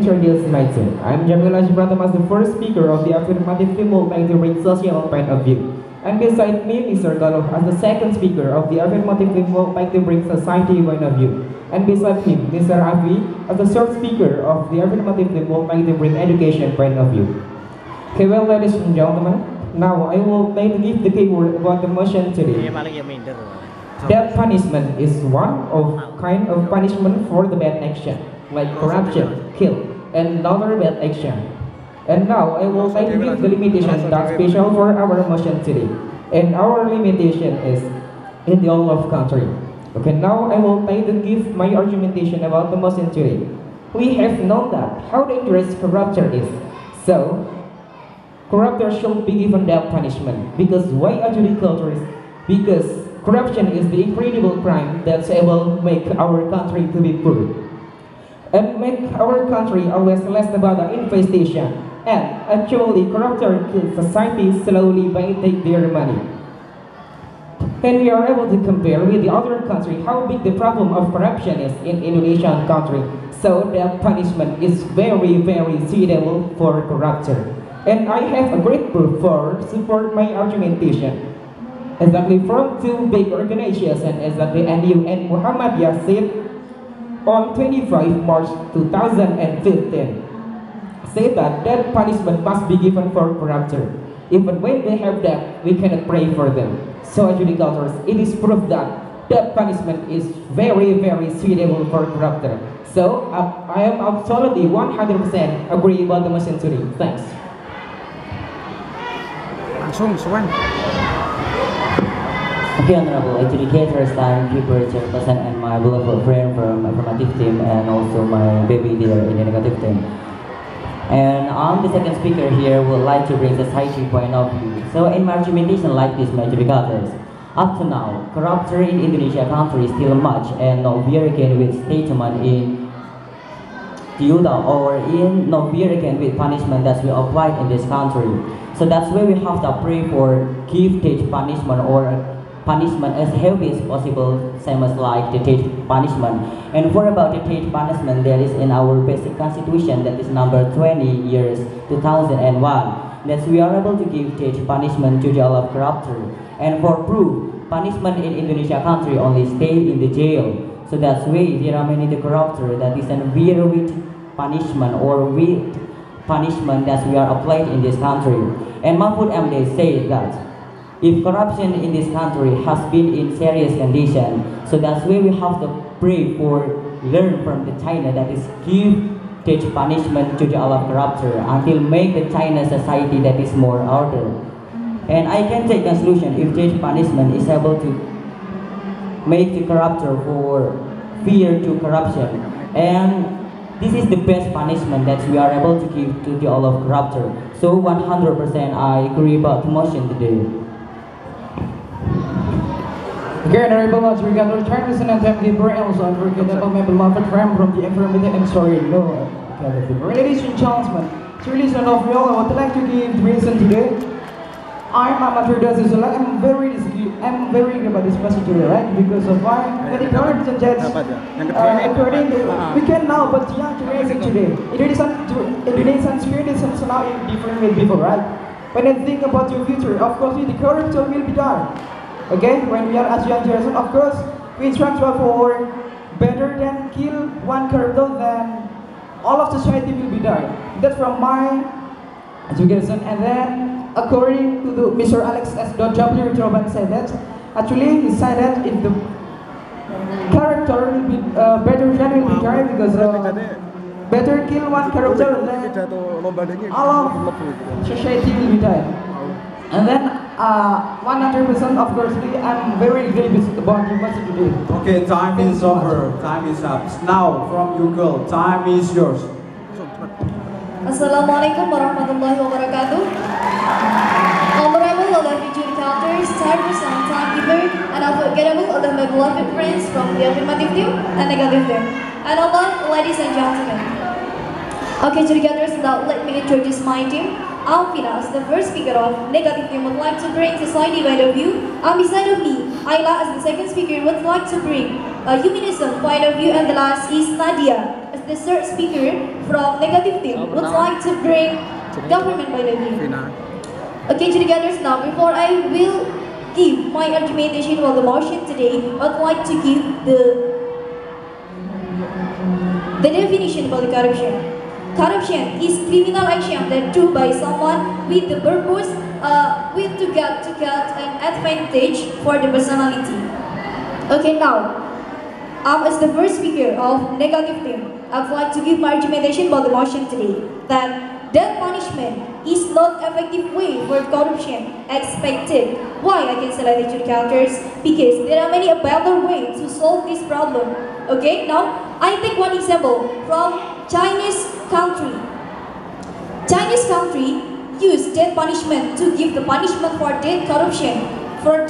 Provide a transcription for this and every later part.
introduce myself. I'm Simulasi as the first speaker of the affirmative team trying to bring social point of view. And beside me, Mr. Galo as the second speaker of the affirmative team trying to bring society point of view. And beside him, Mr. Afi as the third speaker of the affirmative team trying to bring education point of view. Okay, well, ladies and gentlemen, now I will try to give the keyword about the motion today. Death punishment is one of kind of punishment for the bad action, like corruption, kill, and other bad action. And now I will try to give the limitation that's special for our motion today. And our limitation is in the whole of country. Okay, now I will try to give my argumentation about the motion today. We have known that how dangerous corruption is. So, corruptor should be given death punishment. Because why adjudicators? Because corruption is the incredible crime that's able to make our country to be poor. And make our country always less about the infestation. And actually, corruptor kills society slowly by taking their money. And we are able to compare with the other country how big the problem of corruption is in Indonesian country. So death punishment is very, very suitable for corruptor. And I have a great proof for support my argumentation. Exactly from two big organizations, exactly NU and Muhammadiyah said on 25 March 2015, say that death punishment must be given for corruptor. Even when they have death, we cannot pray for them. So adjudicators, it is proof that death punishment is very, very suitable for corruptor. So I am absolutely 100% agree about the motion today. Thanks. Okay, honorable adjudicators, timekeeper, chairperson, and my beloved friend from affirmative team, and also my baby there in the negative team. And I'm the second speaker here, would like to bring society point of view. So in my argumentation like this, my adjudicators, up to now, corruption in Indonesia country is still much, and no reckon with statement in Yuda or in no reckon with punishment that we apply in this country. So that's why we have to pray for give death punishment or punishment as heavy as possible, same as like the death punishment. And for about the death punishment, there is in our basic constitution, that is number 20 years 2001, that we are able to give death punishment to the all of corruptor. And for proof, punishment in Indonesia country only stay in the jail. So that's why there are many the corruptor that is an very with punishment or with punishment that we are applied in this country. And Mahfud MD said that if corruption in this country has been in serious condition, so that's why we have to pray for learn from the China that is give death punishment to the all of corruptor until make the China society that is more order. And I can take conclusion if death punishment is able to make the corruptor for fear to corruption, and this is the best punishment that we are able to give to the all of corruptor. So 100% I agree about the motion today. Okay, honorable lords, we got return to and timekeeper and also unforgettable my beloved friend from the affirmative and sorry, no. Ladies and gentlemen, to release an of all, I would like to give the reason today. I'm amateur darussalam. I'm very good about this message today, right? Because of why? When according to judge, according to we can now, but young generation today, Indonesian spirit is now in different way before, right? When you think about your future, of course, the corruption will be done. Okay, when we are as young generation, of course, we try to for better than kill one corruptor, then all of society will be done. That's from my education, and then. According to Mr. Alex S.W. Troban said that, actually he said that if the character will be better than will be carried because better kill one character then all of society will be died. And then 100% of course I'm very grateful about the message today. Okay, time is over. Time is up. Now from you girl, time is yours. Assalamualaikum warahmatullahi wabarakatuh. Honorable oleh adjudicators, timekeepers and timekeeper, and unforgettable oleh my beloved friends from the affirmative team and negative team. And Allah, ladies and gentlemen. Okay, adjudicators, now let me introduce my team. I'm Fina, as the first speaker of negative team, would like to bring society point of view. And beside of me, Ayla, as the second speaker, would like to bring a humanism point of view, and the last is Nadia, as the third speaker from negative team would like to bring government by the view. Okay, educators, now before I will give my argumentation for the motion today, I would like to give the definition about the corruption. Corruption is criminal action that do by someone with the purpose to get an advantage for the personality. Okay, now as the first speaker of negative team, I would like to give my argumentation about the motion today that death punishment is not effective way for corruption expected. Why I can say like the counters? Because there are many better ways to solve this problem. Okay, now I take one example from Chinese country. Chinese country use death punishment to give the punishment for death corruption, for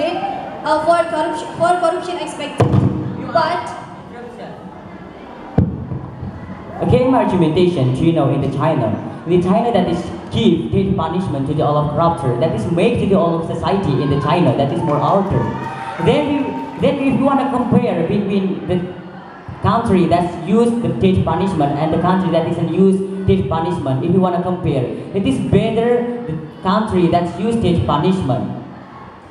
corruption expected. But again, my argumentation, in the China that is give death punishment to the all of corruptor, that is make to the all of society in the China that is more outer. Then if you want to compare between the country that's used the death punishment and the country that isn't used death punishment, if you want to compare, it is better the country that's used death punishment.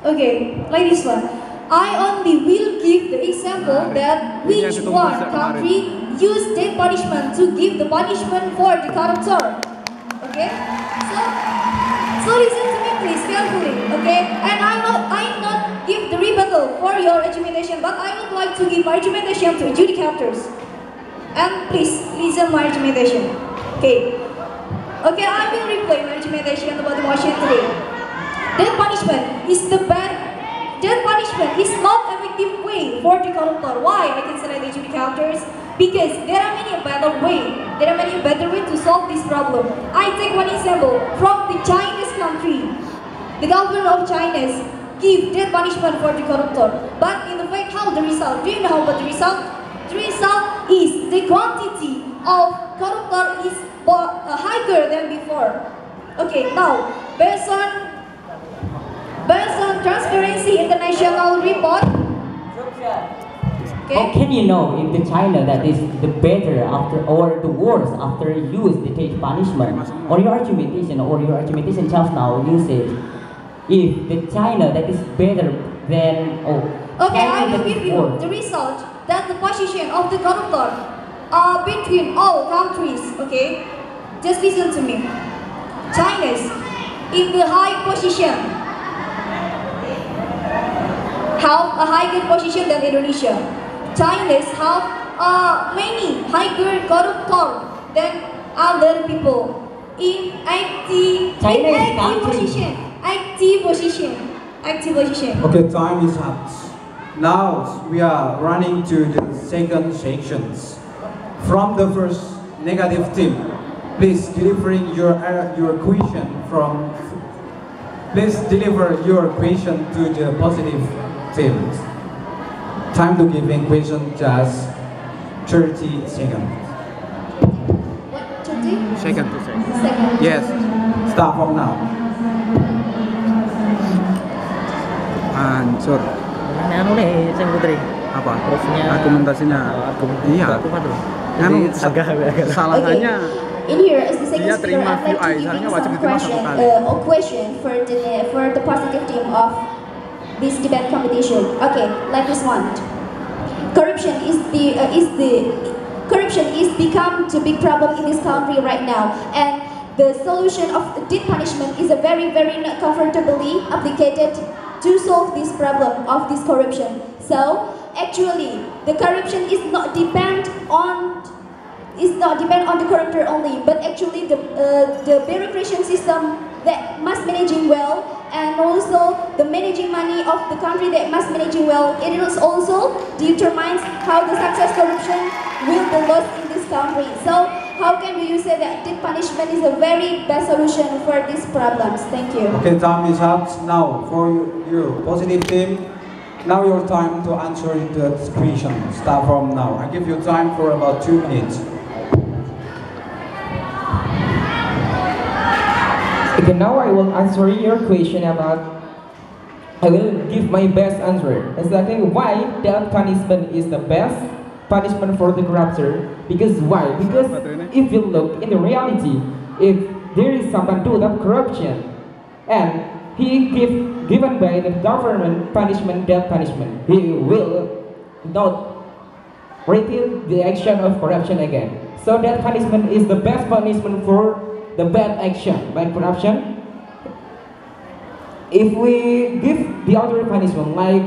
Okay, like this one. I only will give the example that which one country use death punishment to give the punishment for the corruptor. Okay, so listen to me please carefully. Okay, and I not give the rebuttal for your argumentation, but I would like to give my argumentation to adjudicators. And please listen my argumentation. Okay, I will replay my argumentation about the motion today. Death punishment is Death punishment is not effective way for the corruptor. Why I can say like the adjudicators? Because there are many better ways. There are many better ways to solve this problem. I take one example from the Chinese country. The government of China give death punishment for the corruptor. But in the fact, how the result? Do you know about the result? The result is the quantity of corruptor is higher than before. Okay, now based on Transparency International report. Okay. How can you know if the China that is the better after or the worse after use the death punishment? Or your argumentation just now you said if the China that is better than okay, I will give you the result that the position of the corruptor between all countries. Okay, just listen to me. China's in the high position. Have a higher position than Indonesia. China's have many higher corruptor than other people in active position. Okay, time is up. Now we are running to the second sections. From the first negative team, please deliver your question to the positive team. Time to give in question just 30 seconds. What, 30? Second. Second. Yes. Start from now. Hancur. Anu nih, Sang Putri. Apa? Terusnya Argumentasinya. Iya. Anu agak. Kesalahannya. In here, as the second Dia speaker, terima I'd like to VI, give seharusnya you wajib some diterima satu kali. question for the positive team of this debate competition. Okay, like this one. Corruption is become the big problem in this country right now, and the solution of death punishment is a very not comfortably applicated to solve this problem of this corruption. So actually, the corruption is not depend on the corruptor only, but actually the bureaucratic system that must managing well, and also the managing money of the country that must managing well. It is also determines how the success corruption will be lost in this country. So how can you say that death punishment is a very best solution for these problems? Thank you. Okay, time is up. Now for your positive team. Now your time to answer the question. Start from now. I give you time for about 2 minutes. Okay, now I will answer your question about. I will give my best answer. Exactly why death punishment is the best punishment for the corruptor. Because why? Because if you look in the reality, if there is someone do that corruption, and he given by the government punishment, death punishment, he will not repeat the action of corruption again. So that punishment is the best punishment for the bad action by corruption. If we give the other punishment like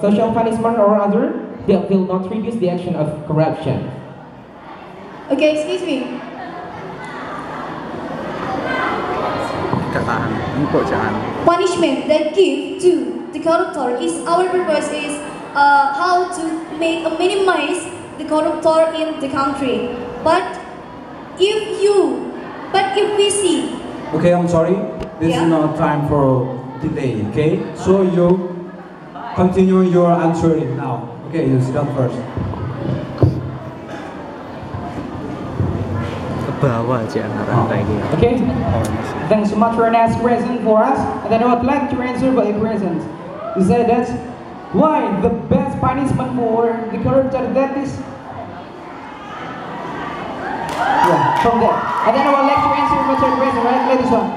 social punishment or other, that will not reduce the action of corruption. Okay, excuse me. Punishment that give to the corruptor is our purpose is how to make minimize the corruptor in the country. But if we see. Okay, I'm sorry. This is not time for delay. Okay, so you continue your answering now. Okay, you sit down first. Okay, thanks so much for an asked question for us. And then I would like to answer by a question. You said that why the best punishment for the corruptor that is from there. And then I would like to answer my third question, right? Like this one.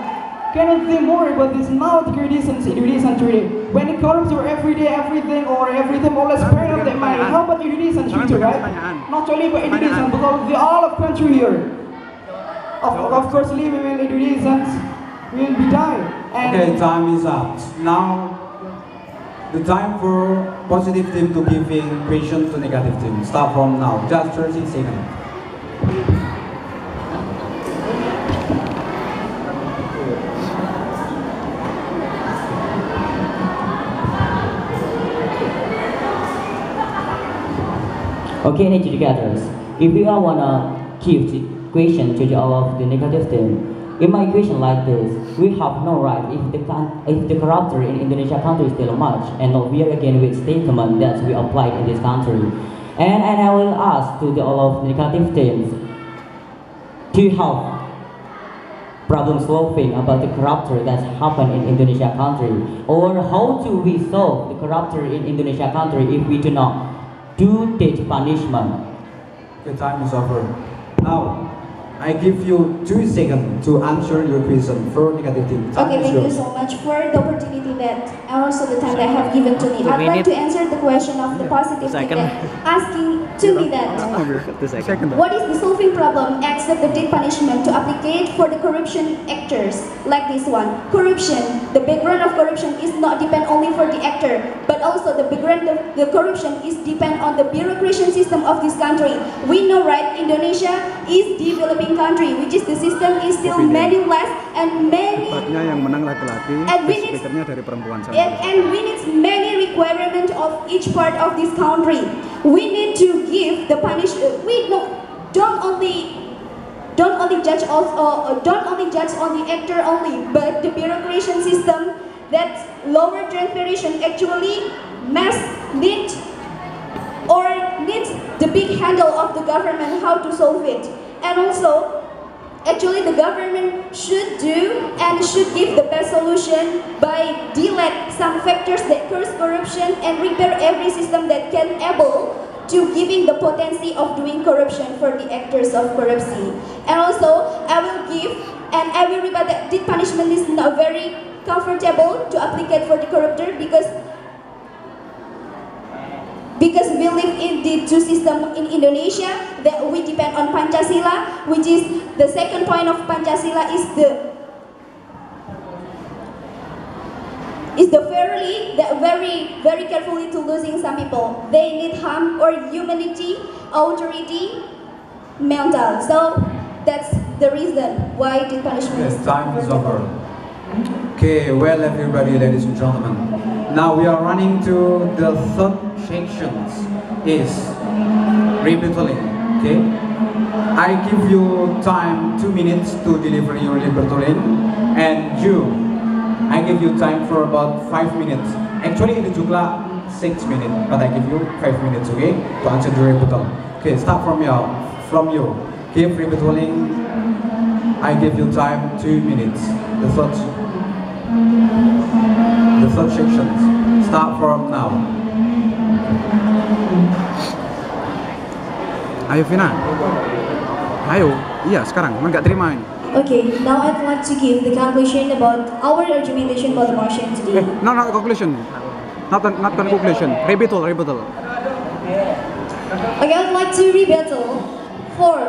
Can you think more about this now the Indonesians today? When the corruptor everyday everything always spread of their mind. How about Indonesians future, right? Not only about Indonesians, but all of country here. Of course, living with Indonesians will be dying. Okay, time is up. Now, the time for positive team to giving question to negative team. Start from now. Just 30 seconds. Okay, educators, if we all wanna give the question to all of the negative team, in my question like this, we have no right if the corruptor in Indonesia country is still much, and we are again with statement that we applied in this country, and I will ask to all of the negative teams to help problem solving about the corruptor that's happened in Indonesia country, or how to we solve the corruptor in Indonesia country if we do not do death punishment. Okay, time is over. Now, I give you 2 seconds to answer your question for negative team. Okay, thank you so much for the opportunity that and also the time that have given to me. I'd like to answer the question of the positive thing that asking to me that what is the solving problem except the death punishment to applicate for the corruption actors like this one. Corruption, the background of corruption is not depend only for the actor, but also the background of the corruption is depend on the bureaucracy system of this country. We know, right, Indonesia is developing country, which is the system is still many less and many and we need many requirements of each part of this country. We need to give the punishment. We don't only judge on the actor only, but the bureaucracy system that lower transparency actually must need the big handle of the government how to solve it. And also, actually the government should do and should give the best solution by delete some factors that cause corruption and repair every system that can able to giving the potency of doing corruption for the actors of corruption. And also, I will give and I will remember that death punishment is not very comfortable to apply for the corruptor because we live in the two systems in Indonesia that we depend on Pancasila, which is the second point of Pancasila is the very carefully to losing some people. They need harm or humanity, authority, mental. So that's the reason why the punishment is time is over. Okay, well everybody, ladies and gentlemen. Now we are running to the third sections is repertory. Okay, I give you time 2 minutes to deliver your repertory, and I give you time for about 5 minutes. Actually, in the jumlah 6 minutes, but I give you 5 minutes. Okay, to answer the repertory. Okay, start from you. Give repertory. I give you time 2 minutes. The third section. Start from now. Ayo Vina. Ayo, iya sekarang, nggak terima ini. Okay, now I'd like to give the conclusion about our argumentation about the motion today. No, not conclusion. Not conclusion. Rebuttal. Okay, I'd like to rebuttal for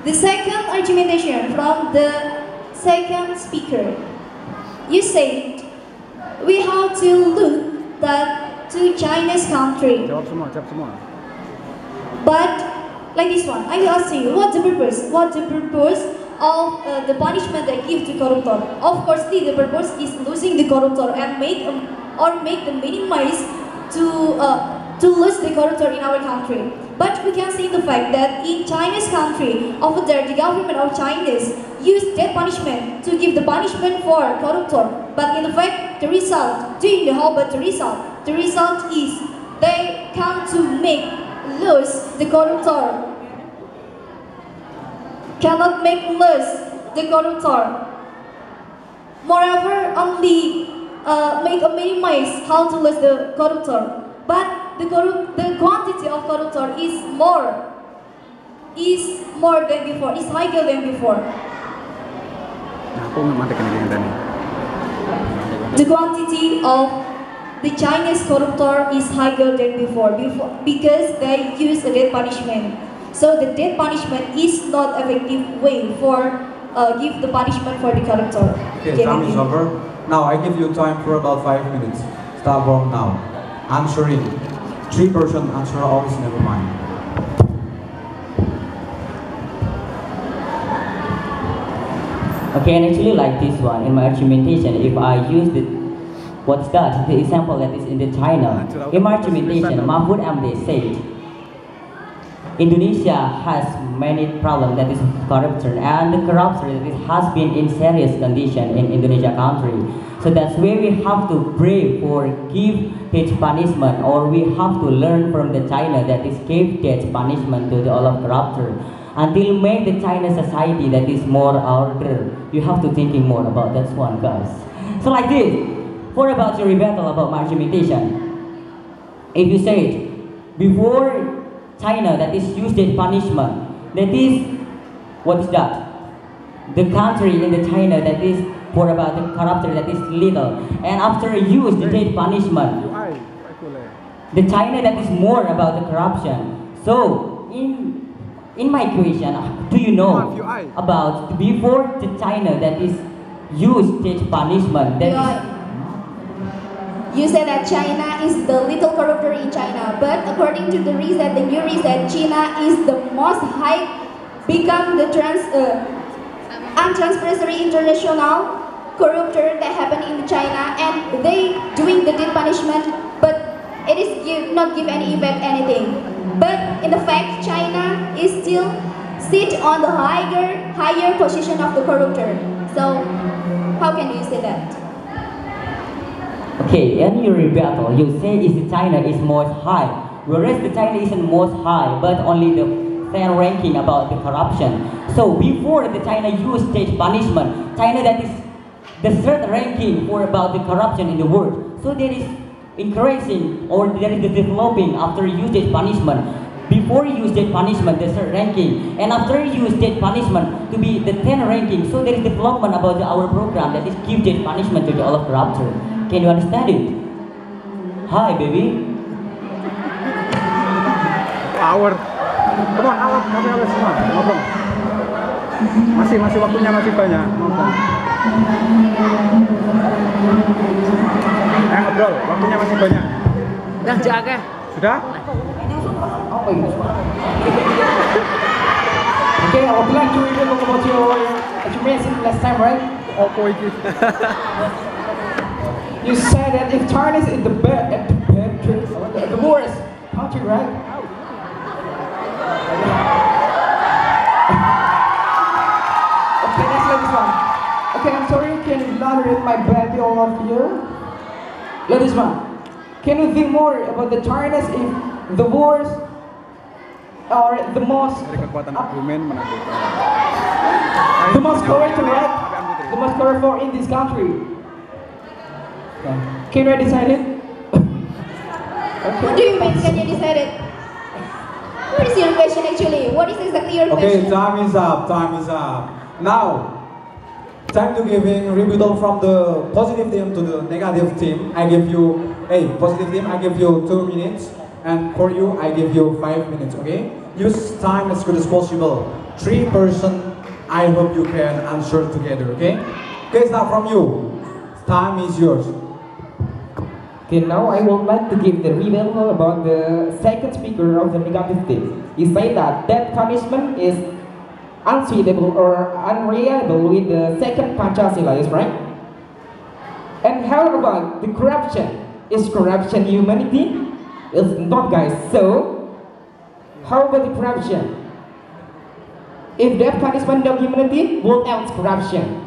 the second argumentation from the second speaker. You said we have to look that to China's country. Jawab semua. But like this one, I will ask you, what the purpose? What the purpose of the punishment they give to corruptor? Of course, the purpose is losing the corruptor and make the minimize to lose the corruptor in our country. But we can see the fact that in China's country, over there, the government of Chinese use death punishment to give the punishment for corruptor. But in the fact, the result, doing the whole, but the result is they come to make lose the corruptor. Cannot make lose the corruptor. Moreover, only make a minimize how to lose the corruptor. But the quantity of corruptor is more than before, is higher than before. The quantity of the Chinese corruptor is higher than before because they use the death punishment. So the death punishment is not effective way for give the punishment for the corruptor. Okay, time is over. Now I give you time for about 5 minutes. Start from now. Answering. 3% answer, always never mind. Okay, and actually like this one, in my argumentation, if I use the example that is in the China, in my argumentation, Mahfud MD said, Indonesia has many problems that is corruption, and the corruption has been in serious condition in Indonesia country. So that's where we have to pray for give death punishment, or we have to learn from the China that is give death punishment to the all of corruptor until make the China society that is more order. You have to thinking more about that one, guys. So like this, for about your rebuttal about my argumentation, if you say before China that is used death punishment, that is, what is that? The country in the China that is for about the corruptor that is little, and after use the death punishment, the China that is more about the corruption. So in my question, do you know about before the China that is used death punishment? You said that China is the little corruptor in China, but according to the new research, China is the most high, become the untransparency international corruptor that happened in China, and they doing the death punishment, but it is not give any effect anything. But in the fact, China is still sit on the higher position of the corruptor. So how can you say that? Okay, in your rebuttal, you say China is most high, whereas the China isn't most high, but only the 10 ranking about the corruption. So before the China used death punishment, China that is the third ranking for about the corruption in the world. So there is increasing, or there is the developing after use death punishment. Before use death punishment, the third ranking, and after use death punishment to be the 10 ranking. So there is development about our program that is give death punishment to the all of corruptor. Can you understand it? Hi, baby. Hour. Come on, hour. Kami habis semua. Ngomong. Masih waktunya masih banyak. Ngomong. Ngobrol. Waktunya masih banyak. Udah jaga. Sudah? Okay, I would like to talk about your experience last time, right? You said that if China is in the worst country, right? Okay, let's let this one. Okay, I'm sorry, can you louder my baby all of you? Let this one. Can you think more about the China if the worst or the most corrupt, right? The most corrupt in this country. Can you decide it? What do you mean, can you decide it? What is your question actually? What is exactly your Okay, question? time is up. Time is up. Now, time to giving rebuttal from the positive team to the negative team. I give you, hey, positive team, I give you 2 minutes. And for you, I give you 5 minutes, okay? Use time as good as possible. 3 person, I hope you can answer together, okay? Okay, start from you. Time is yours. Okay, now I would like to give the rebuttal about the second speaker of the negative team. He said that death punishment is unsuitable or unreliable with the second Pancasila, is right? And how about the corruption? Is corruption humanity? It's not, guys. So, how about the corruption? If death punishment not humanity, what else corruption?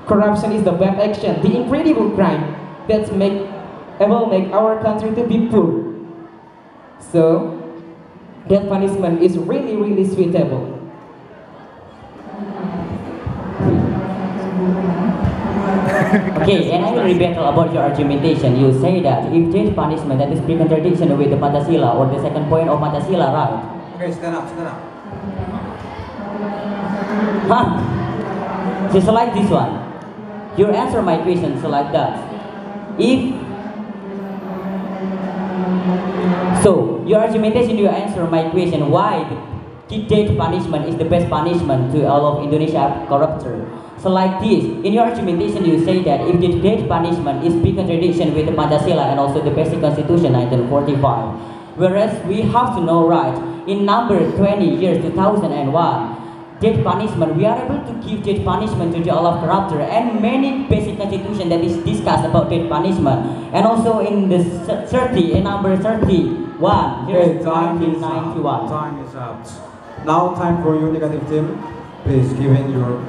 Corruption is the bad action, the incredible crime that will make our country to be poor. So, death punishment is really, really suitable. Okay, and I will rebuttal about your argumentation. You say that if death punishment, that is pre-contradiction with the Pancasila or the second point of Pancasila, right? Okay, stand up, stand up. Huh? Just like this one. You answer my question so like that. If so, your argumentation, you answer my question why the death punishment is the best punishment to all of Indonesia corruptor. So like this, in your argumentation you say that if the death punishment is big contradiction with the Pancasila and also the basic constitution 1945. Whereas we have to know right, in number 20 years 2001, death punishment, we are able to give death punishment to the all of corruptor and many basic constitution that is discussed about death punishment. And also in the 30, in number 31, Okay, time is up. 1991. Time is up. Now time for you, negative team. Please give in your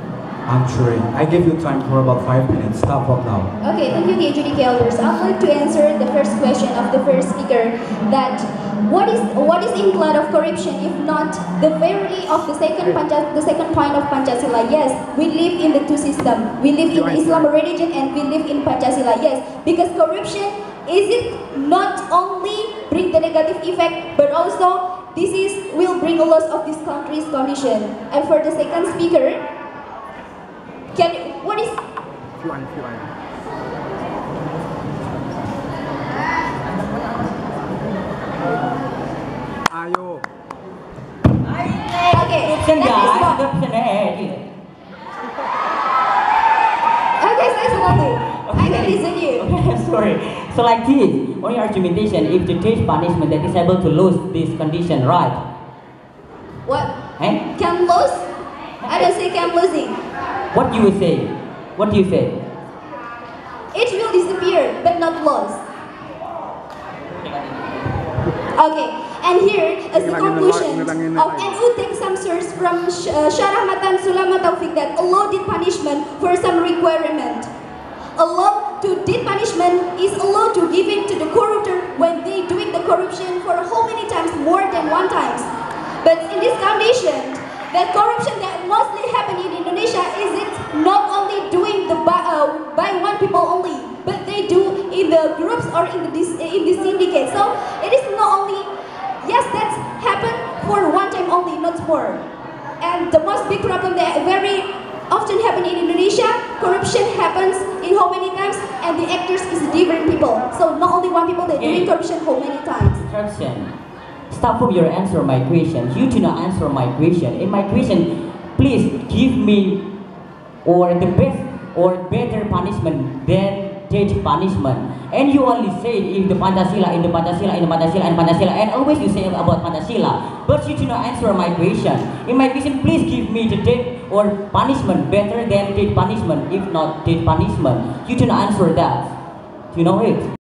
answering. I give you time for about 5 minutes. Start from now. Okay, thank you, the adjudicators. I'd like to answer the first question of the first speaker, that what is include of corruption if not the verity of the second point of Pancasila? Yes, we live in the two system. We live in Islam religion and we live in Pancasila. Yes, because corruption is it not only bring the negative effect, but also this is will bring a loss of this country's condition. And for the second speaker, what is Ayo. okay? Corruption, That is guys. what. Corruption, Okay, say something. I can listen you. Okay, sorry. So like this, on your argumentation, if the death punishment that is able to lose this condition, right? What? Eh? Can lose? I don't say can losing. What you will say? What do you say? It will disappear, but not lost. Okay, and here is the conclusion of NU take some source from Syarah Matan Sulama Taufik that Allah did punishment for some requirement. Allah to did punishment is Allah to give it to the corruptor when they doing the corruption for how many times? More than 1 times. But in this condition, that corruption that mostly happen in Indonesia is it not only doing the by one people only, but they do in the groups or in the syndicate. So it is not only, yes, that's happened for 1 time only, not more. And the most big problem that very often happen in Indonesia, corruption happens in how many times, and the actors is different people. So not only one people, they doing corruption how many times. Corruption. Stop from your answer my question. You do not answer my question. In my question, please give me or the best or better punishment than death punishment. And you only say if the Pancasila, in the Pancasila, in the Pancasila, and Pancasila, and always you say about Pancasila, but you do not answer my question. In my question, please give me the death or punishment better than death punishment, if not death punishment. You do not answer that. Do you know it?